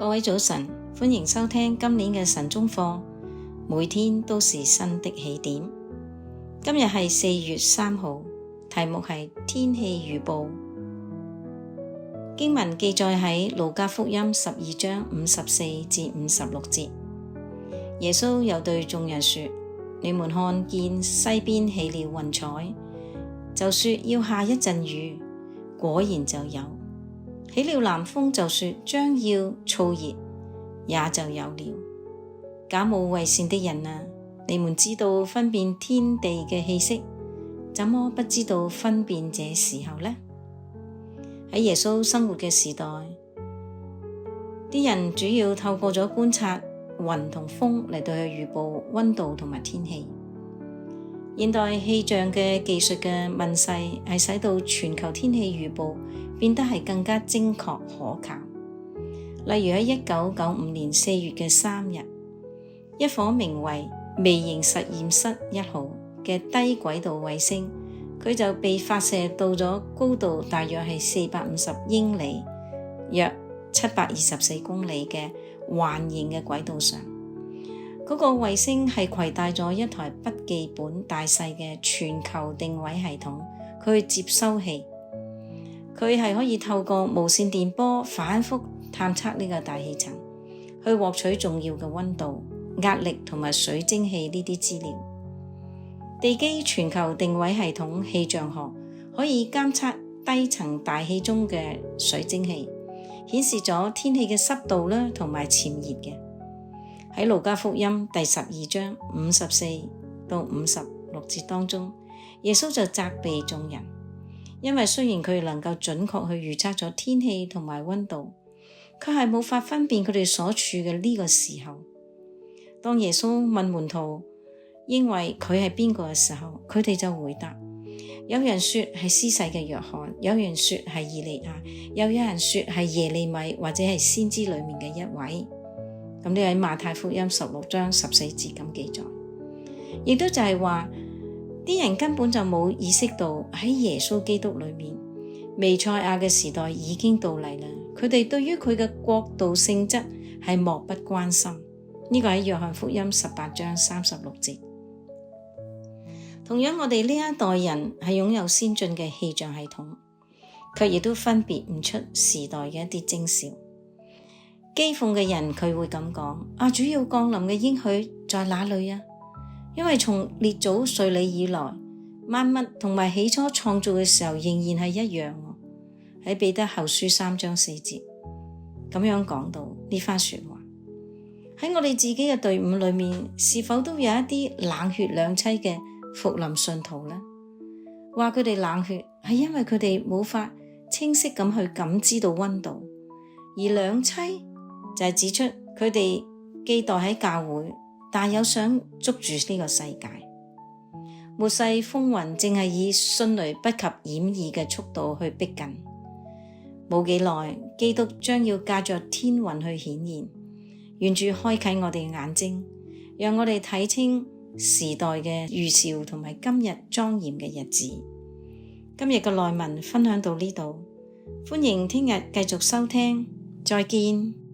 各位早晨，歡迎收聽今年嘅晨鐘課，每天都是新的起點。今日係4月3號，題目係天氣預報。經文記載喺路加福音12章54至56節。耶穌又對眾人說：你們看見西邊起了雲彩，就說要下一陣雨，果然就有；起了南風，就說將要燥熱，也就有了。假冒為善的人啊，你們知道分辨天地嘅氣息，怎麼不知道分辨這時候呢？喺耶穌生活嘅時代，啲人主要透過咗觀察雲同風嚟到去預報溫度同埋天氣。現代氣象嘅技術嘅問世係使到全球天氣預報變得係更加精確可靠。例如喺1995年4月嘅3日，一顆名為微型實驗室1號嘅低軌道衛星，佢就被發射到咗高度大約係450英里，約724公里嘅環形嘅軌道上。嗰個衛星係攜帶咗一台筆記本大細嘅全球定位系統，佢接收器，佢係可以透過無線電波反覆探測呢個大氣層，去獲取重要嘅溫度、壓力同埋水蒸氣呢啲資料。地基全球定位系統氣象學可以監測低層大氣中嘅水蒸氣，顯示咗天氣嘅濕度啦同埋潛熱嘅。喺路加福音第12章54到56節當中，耶穌就責備眾人，因為雖然佢哋能夠準確去預測咗天氣同埋溫度，佢係冇法分辨佢哋所處嘅呢個時候。當耶穌問門徒認為佢係邊個嘅時候，佢哋就回答：有人說係施洗嘅約翰，有人說係以利亞，又有人說係耶利米或者係先知裏面嘅一位。咁呢喺馬太福音16章14節咁記載，亦都就係話啲人根本就冇意識到喺耶穌基督裏面，彌賽亞嘅時代已經到嚟啦。佢哋對於佢嘅國度性質係漠不關心。呢個喺約翰福音18章36節。同樣我哋呢一代人係擁有先進嘅氣象系統，卻亦都分別唔出時代嘅一啲徵兆。譏諷嘅人佢會咁講：主要降臨嘅應許在哪裏啊？因為從列祖睡理以來，萬物同埋起初創造嘅時候仍然係一樣。喺彼得後書3章4節咁樣講到呢番說話。喺我哋自己嘅隊伍裏面，是否都有一啲冷血兩棲嘅復臨信徒呢？話佢哋冷血係因為佢哋冇法清晰咁去感知到溫度，而兩棲就係指出佢哋寄待喺教會，但有想捉住呢個世界。末世風雲正係以迅雷不及掩耳嘅速度去逼近，冇幾耐，基督將要駕着天雲去顯現，願主開啟我哋嘅眼睛，讓我哋睇清時代嘅預兆同埋今日莊嚴嘅日子。今日嘅內文分享到呢度，歡迎聽日繼續收聽，再見。